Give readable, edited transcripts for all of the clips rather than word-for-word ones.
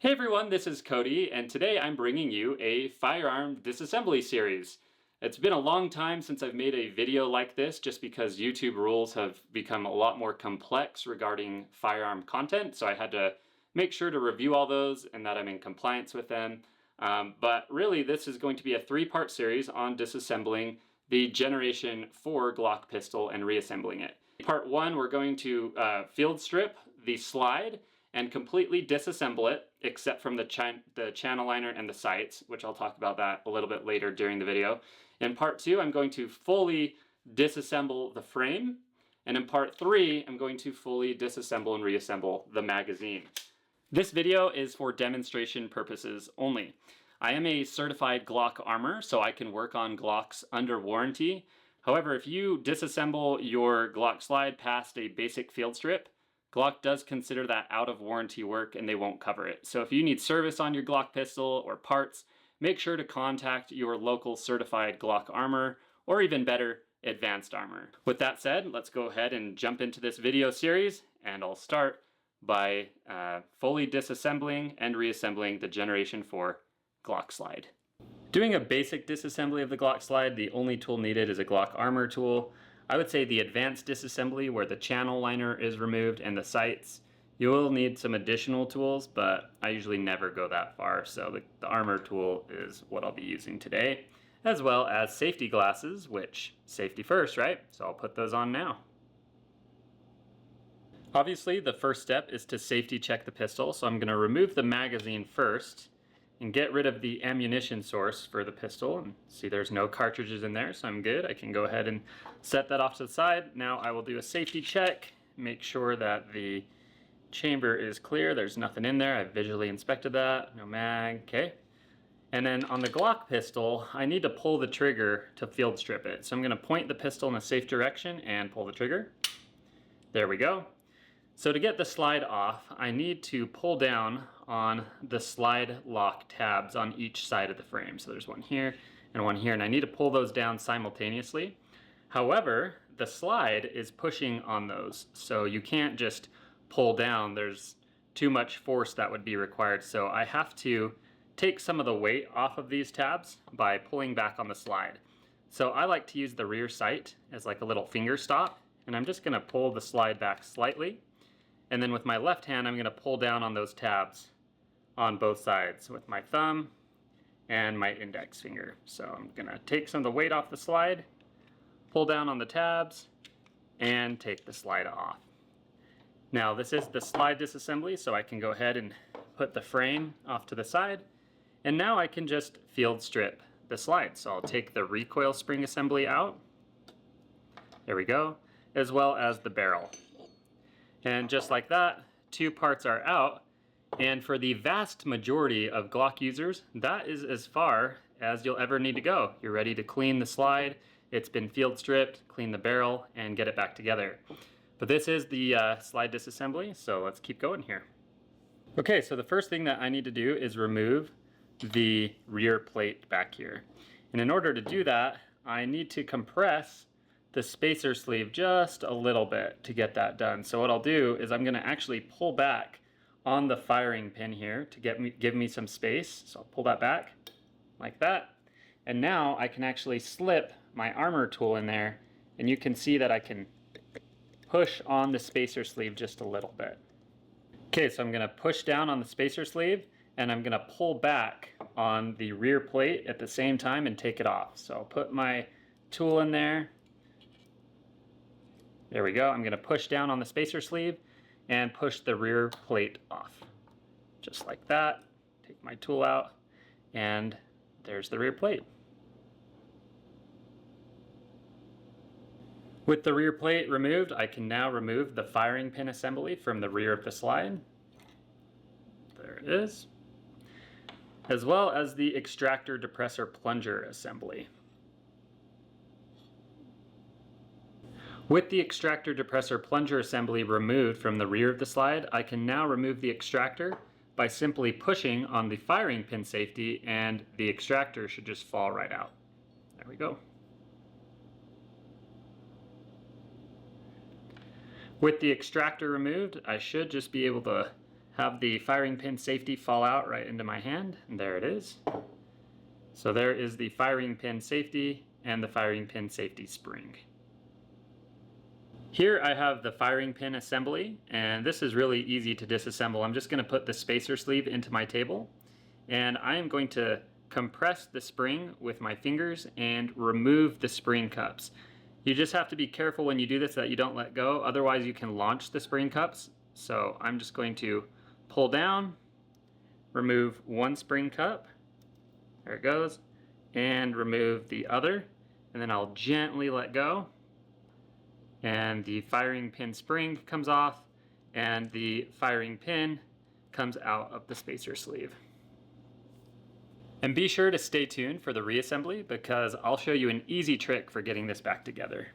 Hey everyone, this is Cody, and today I'm bringing you a firearm disassembly series. It's been a long time since I've made a video like this just because YouTube rules have become a lot more complex regarding firearm content, so I had to make sure to review all those and that I'm in compliance with them. But really this is going to be a three-part series on disassembling the Generation 4 Glock pistol and reassembling it. Part 1, we're going to field strip the slide and completely disassemble it, except from the channel liner and the sights, which I'll talk about that a little bit later during the video. In part 2, I'm going to fully disassemble the frame, and in part 3, I'm going to fully disassemble and reassemble the magazine. This video is for demonstration purposes only. I am a certified Glock Armorer, so I can work on Glocks under warranty. However, if you disassemble your Glock slide past a basic field strip, Glock does consider that out of warranty work and they won't cover it. So if you need service on your Glock pistol or parts, make sure to contact your local certified Glock Armorer, or even better, Advanced Armor. With that said, let's go ahead and jump into this video series, and I'll start by fully disassembling and reassembling the Generation 4 Glock slide. Doing a basic disassembly of the Glock slide, the only tool needed is a Glock Armorer tool. I would say the advanced disassembly, where the channel liner is removed and the sights, you will need some additional tools, but I usually never go that far, so the Armor tool is what I'll be using today, as well as safety glasses, which, safety first, right? So I'll put those on now. Obviously, the first step is to safety check the pistol, so I'm going to remove the magazine first and get rid of the ammunition source for the pistol. And see, there's no cartridges in there, so I'm good. I can go ahead and set that off to the side. Now I will do a safety check, make sure that the chamber is clear. There's nothing in there. I visually inspected that. No mag, okay. And then on the Glock pistol, I need to pull the trigger to field strip it. So I'm gonna point the pistol in a safe direction and pull the trigger. There we go. So to get the slide off, I need to pull down on the slide lock tabs on each side of the frame. So there's one here and one here, and I need to pull those down simultaneously. However, the slide is pushing on those, so you can't just pull down. There's too much force that would be required. So I have to take some of the weight off of these tabs by pulling back on the slide. So I like to use the rear sight as like a little finger stop, and I'm just gonna pull the slide back slightly. And then with my left hand, I'm going to pull down on those tabs on both sides with my thumb and my index finger. So I'm going to take some of the weight off the slide, pull down on the tabs, and take the slide off. Now this is the slide disassembly, so I can go ahead and put the frame off to the side. And now I can just field strip the slide. So I'll take the recoil spring assembly out. There we go. As well as the barrel. And just like that, two parts are out. And for the vast majority of Glock users, that is as far as you'll ever need to go. You're ready to clean the slide, it's been field stripped, clean the barrel, and get it back together. But this is the slide disassembly, so let's keep going here. Okay, so the first thing that I need to do is remove the rear plate back here. And in order to do that, I need to compress the spacer sleeve just a little bit to get that done. So what I'll do is I'm going to actually pull back on the firing pin here to give me some space. So I'll pull that back like that. And now I can actually slip my armor tool in there, and you can see that I can push on the spacer sleeve just a little bit. Okay, so I'm going to push down on the spacer sleeve, and I'm going to pull back on the rear plate at the same time and take it off. So I'll put my tool in there. There we go. I'm going to push down on the spacer sleeve and push the rear plate off. Just like that. Take my tool out, and there's the rear plate. With the rear plate removed, I can now remove the firing pin assembly from the rear of the slide. There it is. As well as the extractor depressor plunger assembly. With the extractor depressor plunger assembly removed from the rear of the slide, I can now remove the extractor by simply pushing on the firing pin safety, and the extractor should just fall right out. There we go. With the extractor removed, I should just be able to have the firing pin safety fall out right into my hand, and there it is. So there is the firing pin safety and the firing pin safety spring. Here I have the firing pin assembly, and this is really easy to disassemble. I'm just going to put the spacer sleeve into my table, and I am going to compress the spring with my fingers and remove the spring cups. You just have to be careful when you do this that you don't let go, otherwise you can launch the spring cups. So I'm just going to pull down, remove one spring cup, there it goes, and remove the other, and then I'll gently let go, and the firing pin spring comes off, and the firing pin comes out of the spacer sleeve. And be sure to stay tuned for the reassembly because I'll show you an easy trick for getting this back together.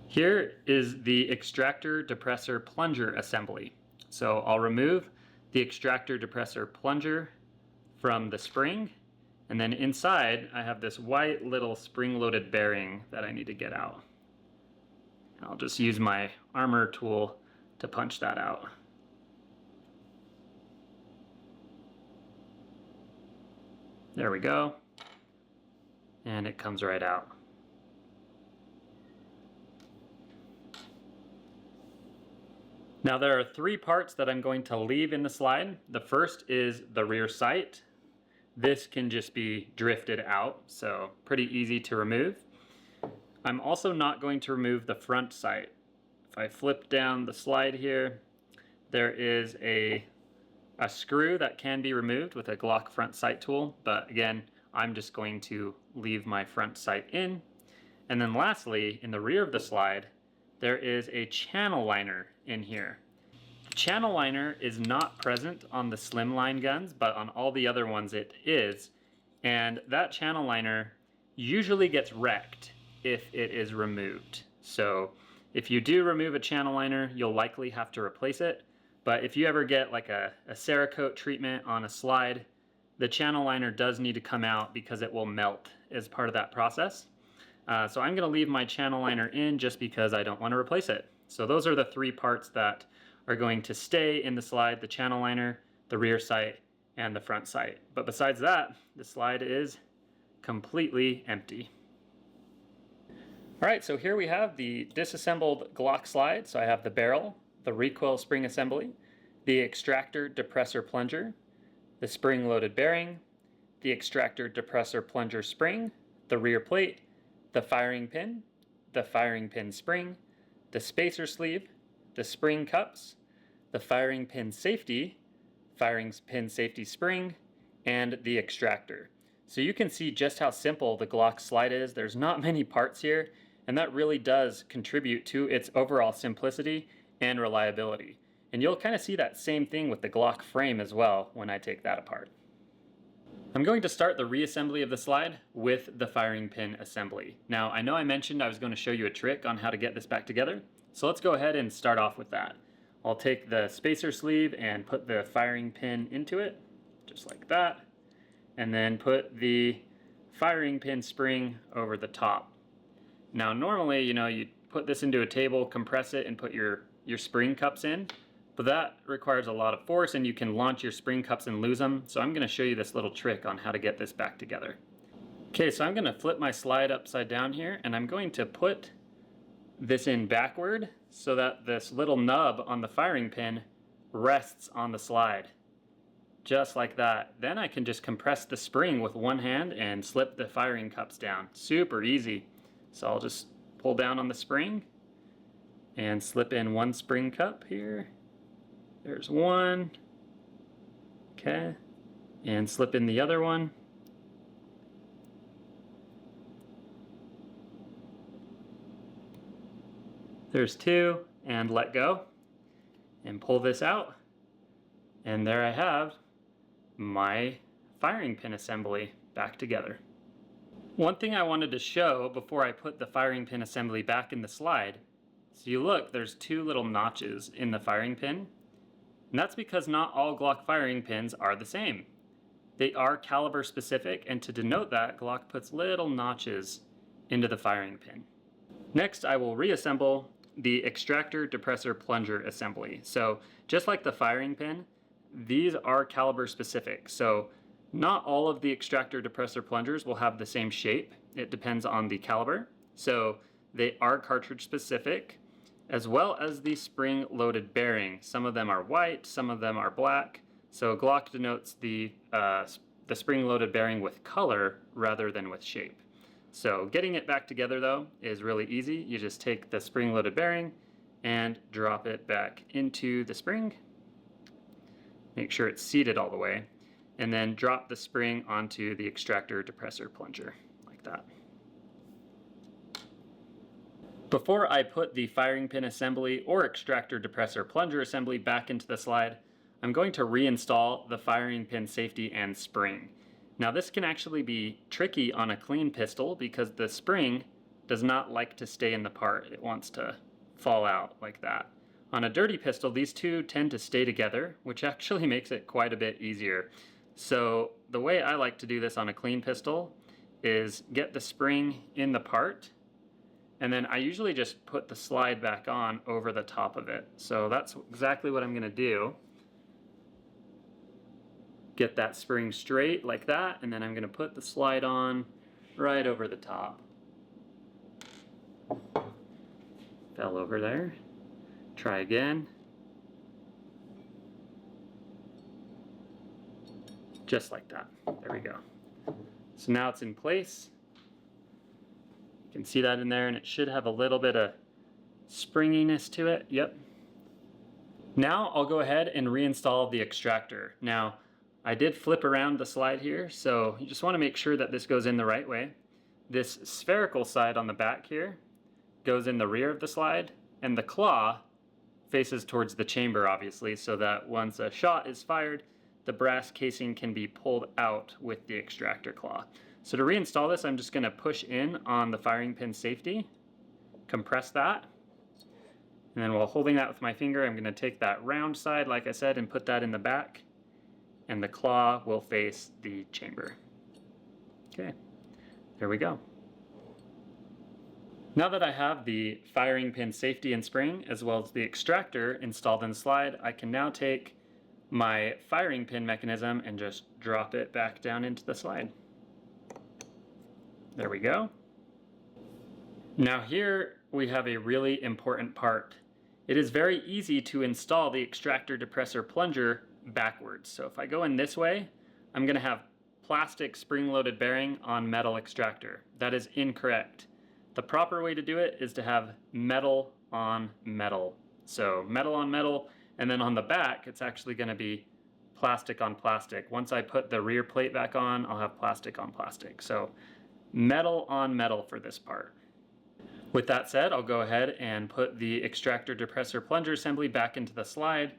Here is the extractor depressor plunger assembly. So I'll remove the extractor depressor plunger from the spring, and then inside I have this white little spring-loaded bearing that I need to get out. I'll just use my armor tool to punch that out. There we go. And it comes right out. Now there are three parts that I'm going to leave in the slide. The first is the rear sight. This can just be drifted out, so pretty easy to remove. I'm also not going to remove the front sight. If I flip down the slide here, there is a screw that can be removed with a Glock front sight tool, but again, I'm just going to leave my front sight in. And then lastly, in the rear of the slide, there is a channel liner in here. The channel liner is not present on the slimline guns, but on all the other ones it is. And that channel liner usually gets wrecked if it is removed. So if you do remove a channel liner, you'll likely have to replace it. But if you ever get like a Cerakote treatment on a slide, the channel liner does need to come out because it will melt as part of that process. So I'm going to leave my channel liner in just because I don't want to replace it. So those are the three parts that are going to stay in the slide: the channel liner, the rear sight, and the front sight. But besides that, the slide is completely empty. Alright, so here we have the disassembled Glock slide. So I have the barrel, the recoil spring assembly, the extractor depressor plunger, the spring-loaded bearing, the extractor depressor plunger spring, the rear plate, the firing pin spring, the spacer sleeve, the spring cups, the firing pin safety spring, and the extractor. So you can see just how simple the Glock slide is. There's not many parts here, and that really does contribute to its overall simplicity and reliability. And you'll kind of see that same thing with the Glock frame as well when I take that apart. I'm going to start the reassembly of the slide with the firing pin assembly. Now, I know I mentioned I was going to show you a trick on how to get this back together, so let's go ahead and start off with that. I'll take the spacer sleeve and put the firing pin into it, just like that, and then put the firing pin spring over the top. Now, normally, you put this into a table, compress it, and put your spring cups in, but that requires a lot of force and you can launch your spring cups and lose them. So I'm going to show you this little trick on how to get this back together. Okay, so I'm going to flip my slide upside down here, and I'm going to put this in backward so that this little nub on the firing pin rests on the slide. Just like that. Then I can just compress the spring with one hand and slip the firing cups down. Super easy. So I'll just pull down on the spring and slip in one spring cup here. There's one. Okay. And slip in the other one. There's two, and let go. And pull this out. And there I have my firing pin assembly back together. One thing I wanted to show before I put the firing pin assembly back in the slide, so you look, there's two little notches in the firing pin. And that's because not all Glock firing pins are the same. They are caliber specific, and to denote that, Glock puts little notches into the firing pin. Next, I will reassemble the extractor depressor plunger assembly. So just like the firing pin, these are caliber specific. So not all of the extractor depressor plungers will have the same shape. It depends on the caliber. So they are cartridge specific, as well as the spring loaded bearing. Some of them are white, some of them are black. So Glock denotes the spring loaded bearing with color rather than with shape. So getting it back together though is really easy. You just take the spring loaded bearing and drop it back into the spring. Make sure it's seated all the way, and then drop the spring onto the extractor depressor plunger like that. Before I put the firing pin assembly or extractor depressor plunger assembly back into the slide, I'm going to reinstall the firing pin safety and spring. Now this can actually be tricky on a clean pistol because the spring does not like to stay in the part. It wants to fall out like that. On a dirty pistol, these two tend to stay together, which actually makes it quite a bit easier. So the way I like to do this on a clean pistol is get the spring in the part, and then I usually just put the slide back on over the top of it. So that's exactly what I'm gonna do. Get that spring straight like that, and then I'm gonna put the slide on right over the top. Fell over there. Try again. Just like that. There we go. So now it's in place. You can see that in there, and it should have a little bit of springiness to it. Yep. Now I'll go ahead and reinstall the extractor. Now, I did flip around the slide here, so you just want to make sure that this goes in the right way. This spherical side on the back here goes in the rear of the slide, and the claw faces towards the chamber, obviously, so that once a shot is fired, the brass casing can be pulled out with the extractor claw. So to reinstall this, I'm just going to push in on the firing pin safety, compress that, and then while holding that with my finger, I'm going to take that round side, like I said, and put that in the back, and the claw will face the chamber. Okay, there we go. Now that I have the firing pin safety and spring, as well as the extractor installed in the slide, I can now take my firing pin mechanism and just drop it back down into the slide. There we go. Now here we have a really important part. It is very easy to install the extractor depressor plunger backwards. So if I go in this way, I'm going to have plastic spring-loaded bearing on metal extractor. That is incorrect. The proper way to do it is to have metal on metal. So metal on metal, and then on the back it's actually going to be plastic on plastic. Once I put the rear plate back on, I'll have plastic on plastic. So metal on metal for this part. With that said, I'll go ahead and put the extractor depressor plunger assembly back into the slide,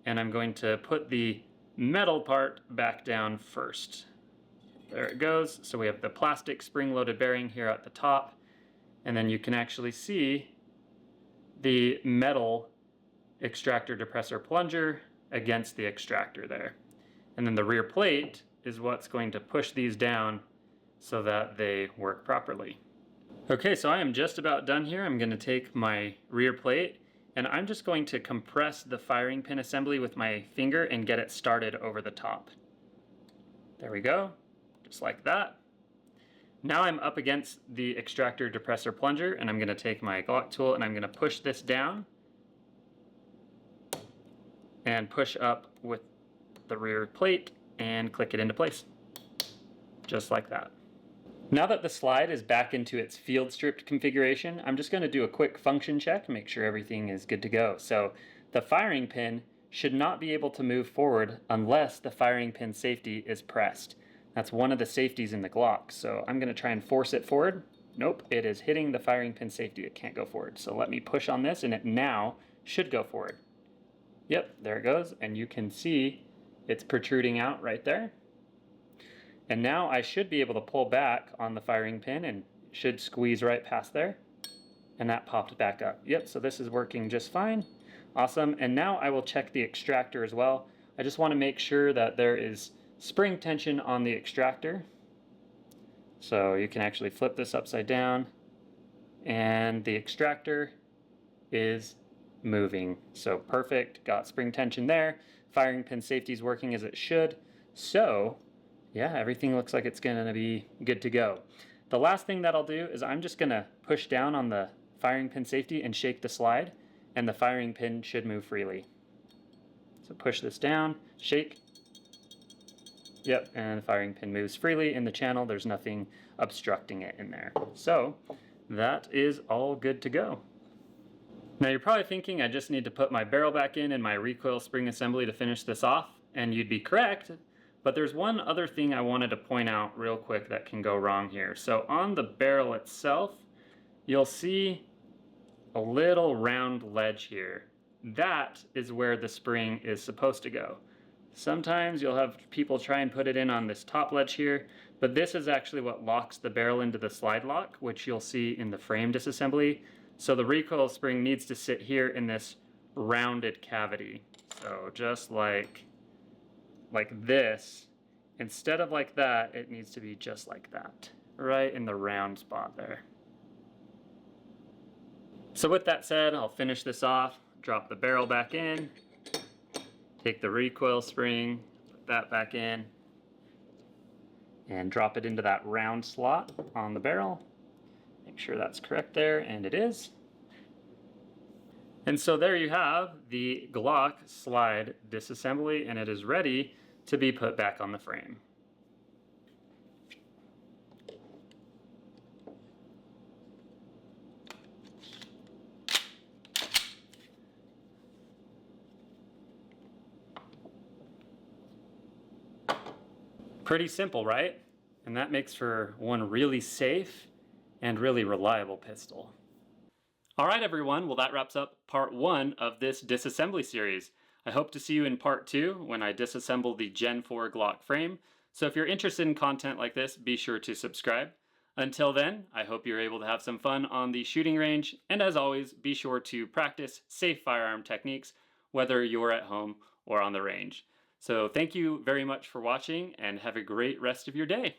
and I'm going to put the metal part back down first. There it goes. So we have the plastic spring-loaded bearing here at the top, and then you can actually see the metal extractor depressor plunger against the extractor there. And then the rear plate is what's going to push these down so that they work properly. Okay, so I am just about done here. I'm going to take my rear plate and I'm just going to compress the firing pin assembly with my finger and get it started over the top. There we go, just like that. Now I'm up against the extractor depressor plunger, and I'm going to take my Glock tool and I'm going to push this down and push up with the rear plate and click it into place. Just like that. Now that the slide is back into its field stripped configuration, I'm just going to do a quick function check and make sure everything is good to go. So the firing pin should not be able to move forward unless the firing pin safety is pressed. That's one of the safeties in the Glock. So I'm going to try and force it forward. Nope, it is hitting the firing pin safety. It can't go forward. So let me push on this and it now should go forward. Yep, there it goes. And you can see it's protruding out right there. And now I should be able to pull back on the firing pin and it should squeeze right past there. And that popped back up. Yep, so this is working just fine. Awesome. And now I will check the extractor as well. I just want to make sure that there is spring tension on the extractor. So you can actually flip this upside down and the extractor is moving. So perfect, got spring tension there. Firing pin safety is working as it should. So yeah, everything looks like it's gonna be good to go. The last thing that I'll do is I'm just gonna push down on the firing pin safety and shake the slide, and the firing pin should move freely. So push this down, shake. Yep, and the firing pin moves freely in the channel. There's nothing obstructing it in there. So that is all good to go. Now you're probably thinking I just need to put my barrel back in and my recoil spring assembly to finish this off, and you'd be correct, but there's one other thing I wanted to point out real quick that can go wrong here. So on the barrel itself, you'll see a little round ledge here. That is where the spring is supposed to go. Sometimes you'll have people try and put it in on this top ledge here, but this is actually what locks the barrel into the slide lock, which you'll see in the frame disassembly. So the recoil spring needs to sit here in this rounded cavity. So just like this, instead of like that, it needs to be just like that, right in the round spot there. So with that said, I'll finish this off, drop the barrel back in, take the recoil spring, put that back in, and drop it into that round slot on the barrel. Make sure that's correct there, and it is. And so there you have the Glock slide disassembly, and it is ready to be put back on the frame. Pretty simple, right? And that makes for one really safe and really reliable pistol. All right, everyone. Well, that wraps up part 1 of this disassembly series. I hope to see you in part 2 when I disassemble the Gen 4 Glock frame. So if you're interested in content like this, be sure to subscribe. Until then, I hope you're able to have some fun on the shooting range. And as always, be sure to practice safe firearm techniques, whether you're at home or on the range. So thank you very much for watching, and have a great rest of your day.